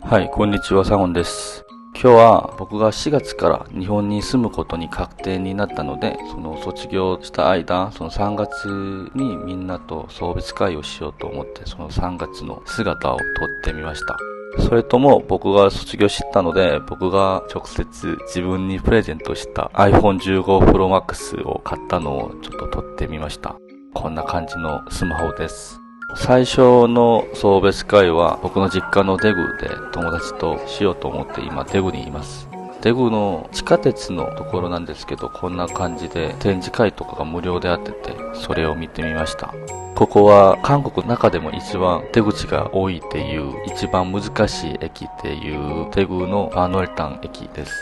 はい、こんにちは、サゴンです。今日は僕が4月から日本に住むことに確定になったので、その卒業した間、その3月にみんなと送別会をしようと思って、その3月の姿を撮ってみました。それとも僕が卒業したので、僕が直接自分にプレゼントした iPhone 15 Pro Max を買ったのをちょっと撮ってみました。こんな感じのスマホです。最初の送別会は僕の実家のデグで友達としようと思って今デグにいます。デグの地下鉄のところなんですけど、こんな感じで展示会とかが無料であってて、それを見てみました。ここは韓国の中でも一番出口が多いっていう、一番難しい駅っていうデグのパノエルタン駅です。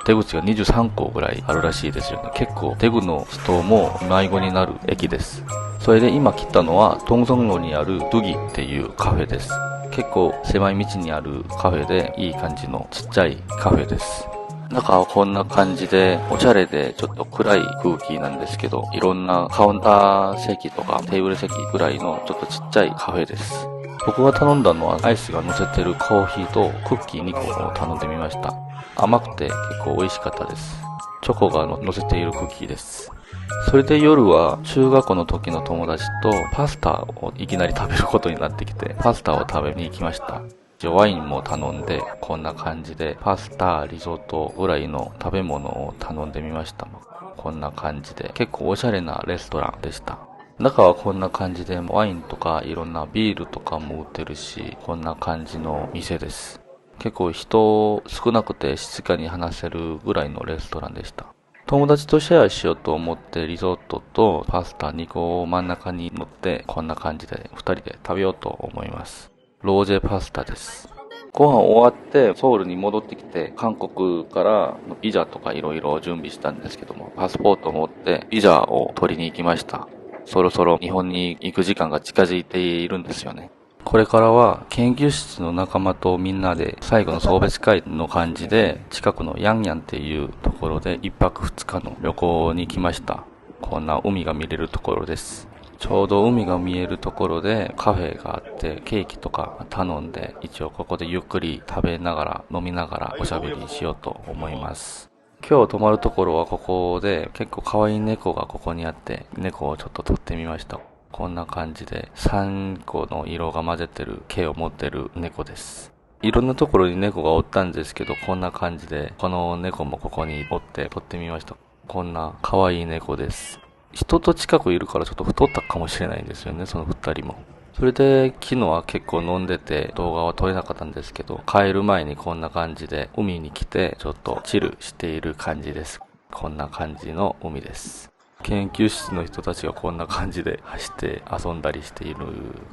出口が23個ぐらいあるらしいですよね。結構デグの人も迷子になる駅です。それで今来たのは東성로にあるドゥギっていうカフェです。結構狭い道にあるカフェでいい感じのちっちゃいカフェです。中はこんな感じでおしゃれでちょっと暗い空気なんですけど、いろんなカウンター席とかテーブル席ぐらいのちょっとちっちゃいカフェです。僕が頼んだのはアイスが乗せてるコーヒーとクッキー2個を頼んでみました。甘くて結構美味しかったです。チョコが乗せているクッキーです。それで夜は中学校の時の友達とパスタをいきなり食べることになってきて、パスタを食べに行きました。ワインも頼んで、こんな感じでパスタ、リゾットぐらいの食べ物を頼んでみました。こんな感じで結構おしゃれなレストランでした。中はこんな感じでワインとかいろんなビールとかも売ってるし、こんな感じの店です。結構人少なくて静かに話せるぐらいのレストランでした。友達とシェアしようと思ってリゾットとパスタ2個を真ん中に乗ってこんな感じで2人で食べようと思います。ローゼパスタです。ご飯終わってソウルに戻ってきて韓国からビザとかいろいろ準備したんですけども、パスポートを持ってビザを取りに行きました。そろそろ日本に行く時間が近づいているんですよね。これからは研究室の仲間とみんなで最後の送別会の感じで近くのヤンヤンっていうところで一泊二日の旅行に来ました。こんな海が見れるところです。ちょうど海が見えるところでカフェがあってケーキとか頼んで一応ここでゆっくり食べながら飲みながらおしゃべりしようと思います。今日泊まるところはここで結構可愛い猫がここにあって猫をちょっと撮ってみました。こんな感じで3個の色が混ぜてる毛を持ってる猫です。いろんなところに猫がおったんですけど、こんな感じでこの猫もここにおって撮ってみました。こんな可愛い猫です。人と近くいるからちょっと太ったかもしれないんですよね、その二人も。それで昨日は結構飲んでて動画は撮れなかったんですけど、帰る前にこんな感じで海に来てちょっとチルしている感じです。こんな感じの海です。研究室の人たちがこんな感じで走って遊んだりしている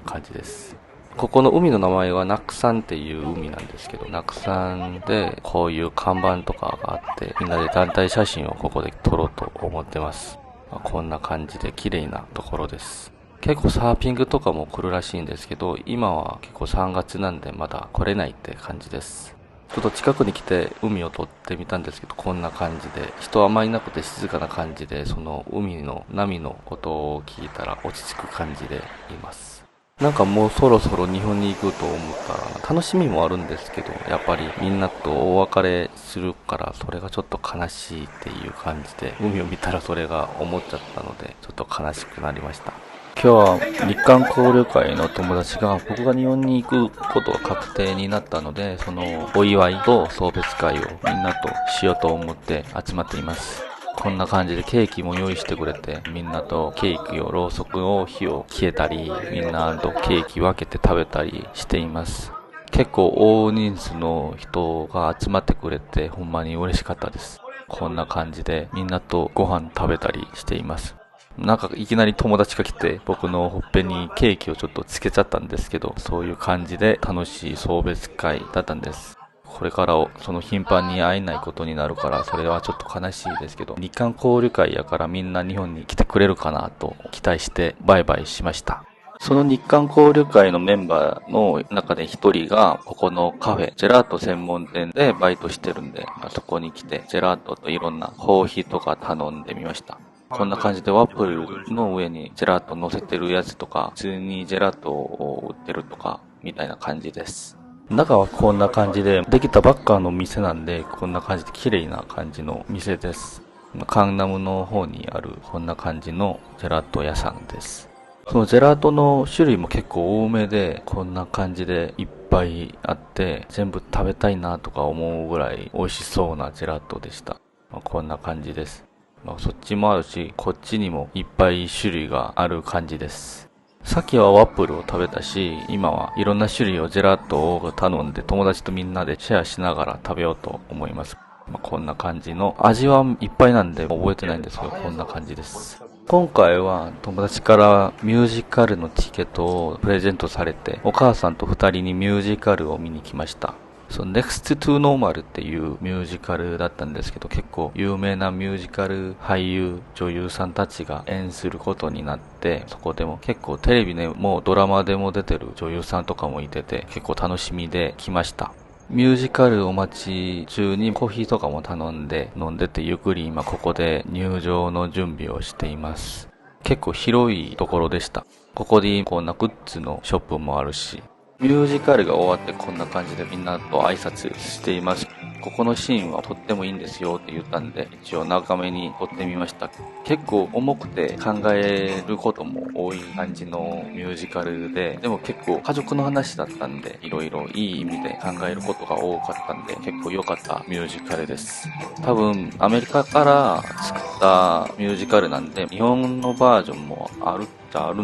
感じです。ここの海の名前はナクサンっていう海なんですけど、ナクサンでこういう看板とかがあって、みんなで団体写真をここで撮ろうと思ってます。こんな感じで綺麗なところです。結構サーフィングとかも来るらしいんですけど、今は結構3月なんでまだ来れないって感じです。ちょっと近くに来て海を撮ってみたんですけど、こんな感じで、人あんまりいなくて静かな感じで、その海の波のことを聞いたら落ち着く感じでいます。なんかもうそろそろ日本に行くと思ったら、楽しみもあるんですけど、やっぱりみんなとお別れするから、それがちょっと悲しいっていう感じで、海を見たらそれが思っちゃったので、ちょっと悲しくなりました。今日は日韓交流会の友達が僕が日本に行くことが確定になったので、そのお祝いと送別会をみんなとしようと思って集まっています。こんな感じでケーキも用意してくれて、みんなとケーキを、ろうそくを火を消えたり、みんなとケーキ分けて食べたりしています。結構大人数の人が集まってくれて、ほんまに嬉しかったです。こんな感じでみんなとご飯食べたりしています。なんかいきなり友達が来て僕のほっぺにケーキをちょっとつけちゃったんですけど、そういう感じで楽しい送別会だったんです。これからその頻繁に会えないことになるからそれはちょっと悲しいですけど、日韓交流会やからみんな日本に来てくれるかなと期待してバイバイしました。その日韓交流会のメンバーの中で一人がここのカフェ、ジェラート専門店でバイトしてるんで、そこに来てジェラートといろんなコーヒーとか頼んでみました。こんな感じでワッフルの上にジェラート乗せてるやつとか、普通にジェラートを売ってるとか、みたいな感じです。中はこんな感じで、できたばっかの店なんで、こんな感じで綺麗な感じの店です。カンナムの方にあるこんな感じのジェラート屋さんです。そのジェラートの種類も結構多めで、こんな感じでいっぱいあって、全部食べたいなとか思うぐらい美味しそうなジェラートでした。こんな感じです。そっちもあるし、こっちにもいっぱい種類がある感じです。さっきはワップルを食べたし、今はいろんな種類をジェラートを頼んで友達とみんなでシェアしながら食べようと思います。こんな感じの、味はいっぱいなんで覚えてないんですけど、こんな感じです。今回は友達からミュージカルのチケットをプレゼントされて、お母さんと二人にミュージカルを見に来ました。Next to Normal っていうミュージカルだったんですけど、結構有名なミュージカル俳優、女優さんたちが演することになって、そこでも結構テレビでもドラマでも出てる女優さんとかもいてて、結構楽しみで来ました。ミュージカルお待ち中にコーヒーとかも頼んで飲んでて、ゆっくり今ここで入場の準備をしています。結構広いところでした。ここでこんなグッズのショップもあるし、ミュージカルが終わってこんな感じでみんなと挨拶しています。ここのシーンはとってもいいんですよって言ったんで、一応長めに撮ってみました。結構重くて考えることも多い感じのミュージカルで、でも結構家族の話だったんで、いろいろいい意味で考えることが多かったんで、結構良かったミュージカルです。多分アメリカから作ったミュージカルなんで、日本のバージョンもあるん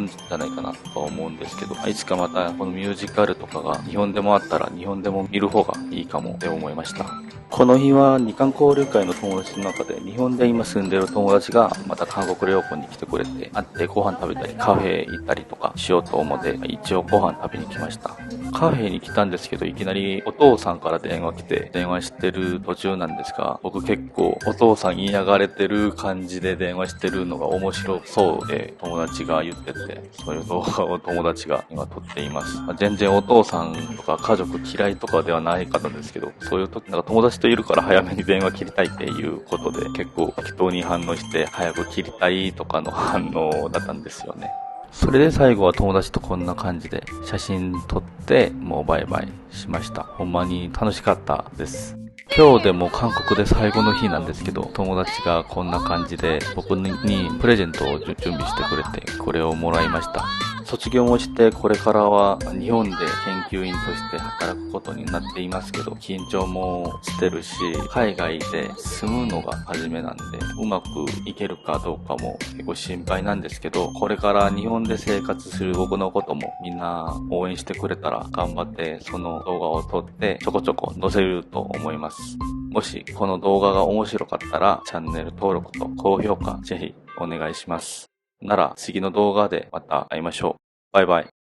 じゃないかなとか思うんですけど、いつかまたこのミュージカルとかが日本でもあったら日本でも見る方がいいかもって思いました。この日は日韓交流会の友達の中で日本で今住んでる友達がまた韓国旅行に来てくれて、会ってご飯食べたりカフェ行ったりとかしようと思って一応ご飯食べに来ました。カフェに来たんですけど、いきなりお父さんから電話来て、電話してる途中なんですが、僕結構お父さん言いながれてる感じで電話してるのが面白そうで、友達が言ってて、そういう動画を友達が今撮っています。全然お父さんとか家族嫌いとかではない方ですけど、そういう時なんか友達といるから早めに電話切りたいっていうことで、結構適当に反応して早く切りたいとかの反応だったんですよね。それで最後は友達とこんな感じで写真撮ってもうバイバイしました。ほんまに楽しかったです。今日でも韓国で最後の日なんですけど、友達がこんな感じで僕にプレゼントを準備してくれて、これをもらいました。卒業もしてこれからは日本で研究員として働くことになっていますけど、緊張もしてるし、海外で住むのが初めなんで、うまくいけるかどうかも結構心配なんですけど、これから日本で生活する僕のこともみんな応援してくれたら頑張ってその動画を撮ってちょこちょこ載せると思います。もしこの動画が面白かったらチャンネル登録と高評価ぜひお願いします。なら次の動画でまた会いましょう。バイバイ。